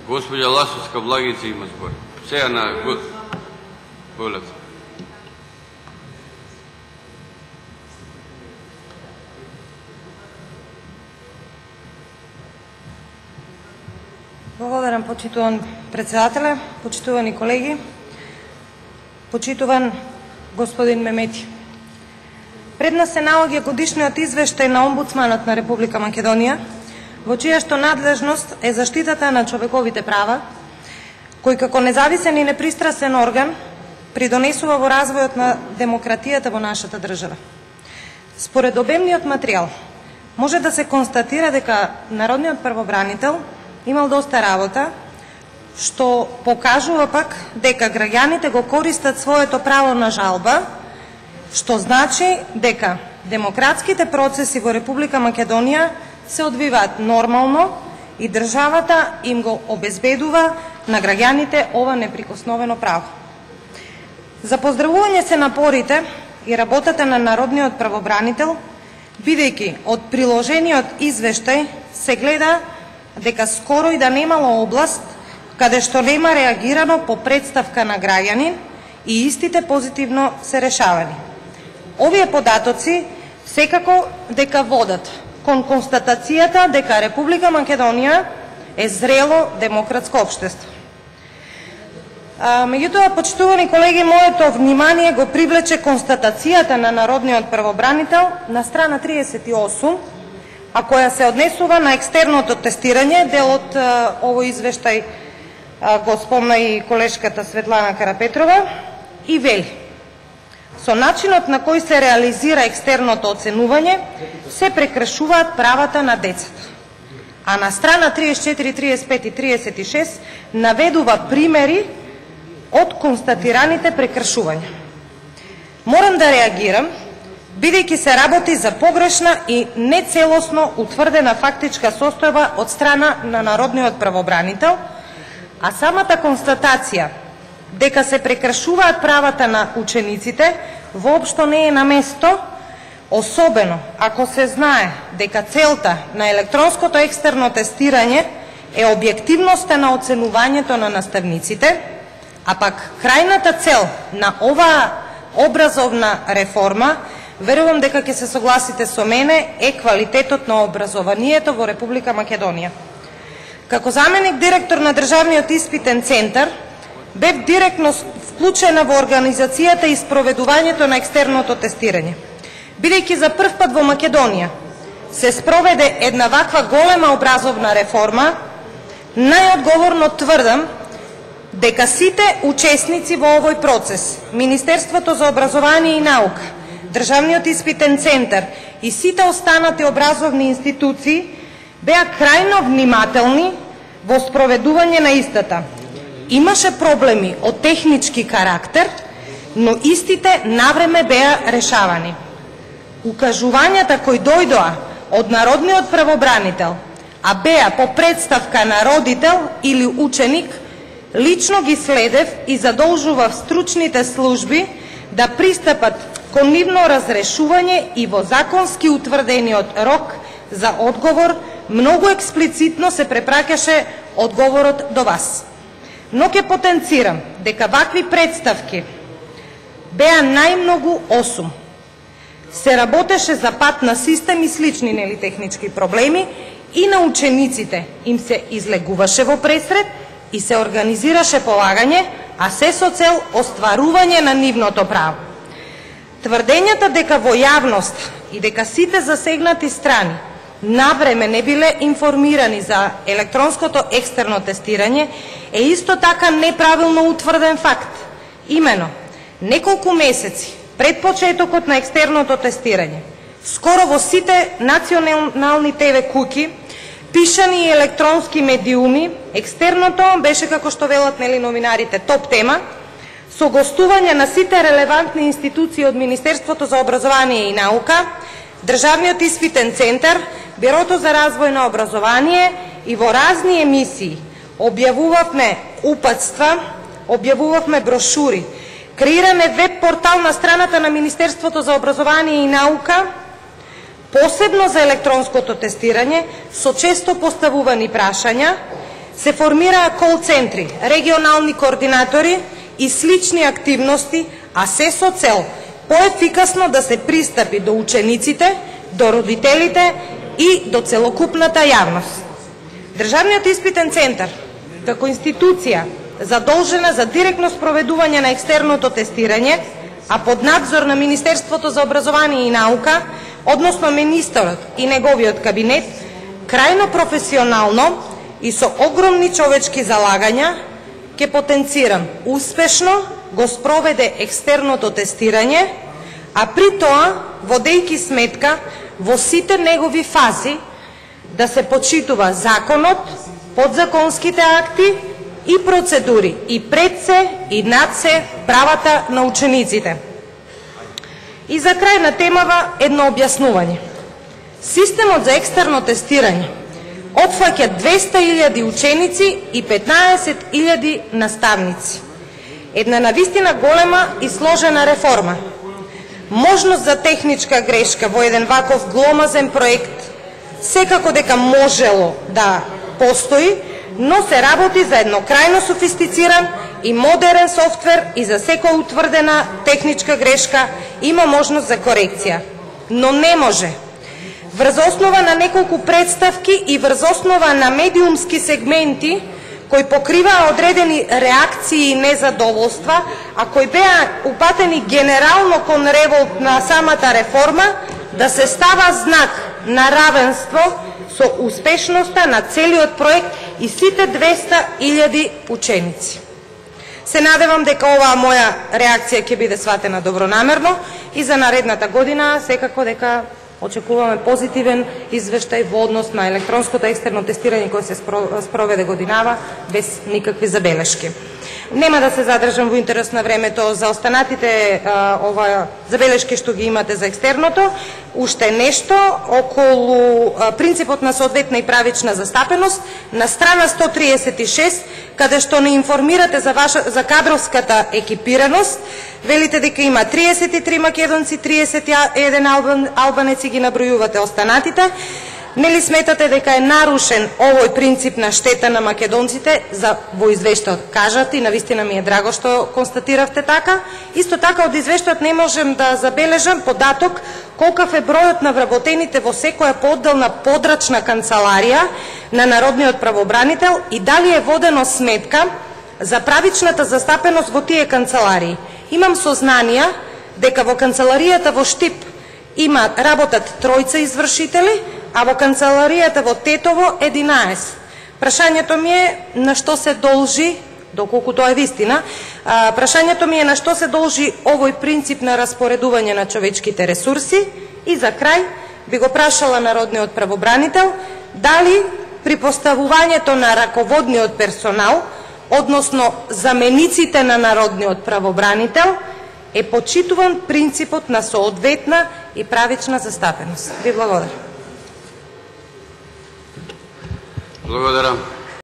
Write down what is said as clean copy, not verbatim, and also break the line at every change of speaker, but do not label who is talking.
Gospođa Lasovska Blagica ima zbor. Сега на Волята.
Благодарам, почитуван председателе, почитувани колеги, почитуван господин Мемети. Пред нас се наоѓа годишниот извештај на омбудсманот на Република Македонија, во чијашто надлежност е заштитата на човековите права, кој како независен и непристрасен орган придонесува во развојот на демократијата во нашата држава. Според обемниот материјал, може да се констатира дека народниот првобранител имал доста работа, што покажува пак дека граѓаните го користат своето право на жалба, што значи дека демократските процеси во Република Македонија се одвиваат нормално и државата им го обезбедува на граѓаните ова неприкосновено право. За поздравување се напорите и работата на народниот правобранител, бидејќи од приложениот извештај се гледа дека скоро и да немало област каде што нема реагирано по представка на граѓанин и истите позитивно се решавани. Овие податоци секако дека водат кон констатацијата дека Република Македонија е зрело демократско општество. Меѓутоа, почитувани колеги, моето внимание го привлече констатацијата на народниот првобранител на страна 38, а која се однесува на екстерното тестирање. Дел од овој извештај го спомна и колешката Светлана Карапетрова и вели: со начинот на кој се реализира екстерното оценување се прекршуваат правата на децата. А на страна 34, 35 и 36 наведува примери од констатираните прекршувања. Морам да реагирам, бидејќи се работи за погрешна и нецелосно утврдена фактичка состојба од страна на народниот правобранител, а самата констатација дека се прекршуваат правата на учениците воопшто не е на место, особено ако се знае дека целта на електронското екстерно тестирање е објективноста на оценувањето на наставниците, а пак крајната цел на оваа образовна реформа, верувам дека ќе се согласите со мене, е квалитетот на образованието во Република Македонија. Како заменик директор на Државниот испитен центар, бев директно вклучена во организацијата и спроведувањето на екстерното тестирање. Бидејќи за прв пат во Македонија се спроведе една ваква голема образовна реформа, најодговорно тврдам дека сите учесници во овој процес, Министерството за образование и наука, Државниот испитен центар и сите останати образовни институции беа крајно внимателни во спроведување на истата. Имаше проблеми од технички карактер, но истите навреме беа решавани. Укажувањата кои дојдоа од народниот правобранител, а беа по представка на родител или ученик, лично ги следев и задолжував стручните служби да пристапат кон нивно разрешување и во законски утврдениот рок за одговор многу експлицитно се препраќаше одговорот до вас. Но ќе потенцирам дека вакви представки беа најмногу 8. Се работеше за пат на систем и слични технички проблеми и на учениците им се излегуваше во пресред и се организираше полагање, а се со цел остварување на нивното право. Тврдењата дека во јавност и дека сите засегнати страни навреме не биле информирани за електронското екстерно тестирање е исто така неправилно утврден факт. Имено, неколку месеци пред почетокот на екстерното тестирање, скоро во сите национални ТВ куќи, пишани и електронски медиуми, екстерното беше, како што велат новинарите, топ тема, со гостување на сите релевантни институции од Министерството за образование и наука, Државниот испитен центар, Бирото за развој на образование и во разни емисии објавувавме упатства, објавувавме брошури, креираме веб портал на страната на Министерството за образование и наука, посебно за електронското тестирање, со често поставувани прашања, се формираа кол центри, регионални координатори и слични активности, а се со цел поефикасно да се пристапи до учениците, до родителите и до целокупната јавност. Државниот испитен центар, како институција задолжена за директно спроведување на екстерното тестирање, а под надзор на Министерството за образование и наука, односно министерот и неговиот кабинет, крајно професионално и со огромни човечки залагања, ќе потенцирам успешно го спроведе екстерното тестирање, а при тоа водејќи сметка во сите негови фази да се почитува законот, подзаконските акти и процедури, и пред се, и над се правата на учениците. И за крај на темава едно објаснување. Системот за екстерно тестирање опфаќа 200.000 ученици и 15.000 наставници. Една навистина голема и сложена реформа. Можност за техничка грешка во еден ваков гломазен проект секако дека можело да постои, но се работи за едно крајно софистициран и модерен софтвер и за секоја утврдена техничка грешка има можност за корекција. Но не може. Врз основа на неколку представки и врз основа на медиумски сегменти кои покриваа одредени реакции и незадоволства, а кои беа упатени генерално кон револт на самата реформа, да се става знак на равенство со успешноста на целиот проект и сите 200.000 ученици. Се надевам дека оваа моја реакција ќе биде сватена добронамерно и за наредната година секако дека очекуваме позитивен извештај во однос на електронското екстерно тестирање кој се спроведе годинава без никакви забелешки. Нема да се задржам во интерес на времето за останатите забелешки што ги имате за екстерното. Уште нешто околу принципот на соодветна и правична застапеност на страна 136, каде што не информирате за кадровската екипираност. Велите дека има 33 македонци, 31 албанеци, ги набројувате останатите. Нели сметате дека е нарушен овој принцип на штета на македонците во извештајот? Кажате и навистина ми е драго што констатиравте така. Исто така од извештајот не можем да забележам податок колкав е бројот на вработените во секоја поодделна подрачна канцеларија на народниот правобранител и дали е водено сметка за правичната застапеност во тие канцеларии. Имам сознанија дека во канцеларијата во Штип работат 3 извршители, а во канцеларијата во Тетово 11. Прашањето ми е на што се должи, доколку тоа е вистина, прашањето ми е на што се должи овој принцип на распоредување на човечките ресурси и за крај би го прашала народниот правобранител дали при поставувањето на раководниот персонал, односно замениците на народниот правобранител, е почитуван принципот на соодветна и правична застапеност. Ви благодарам.
Благодарам.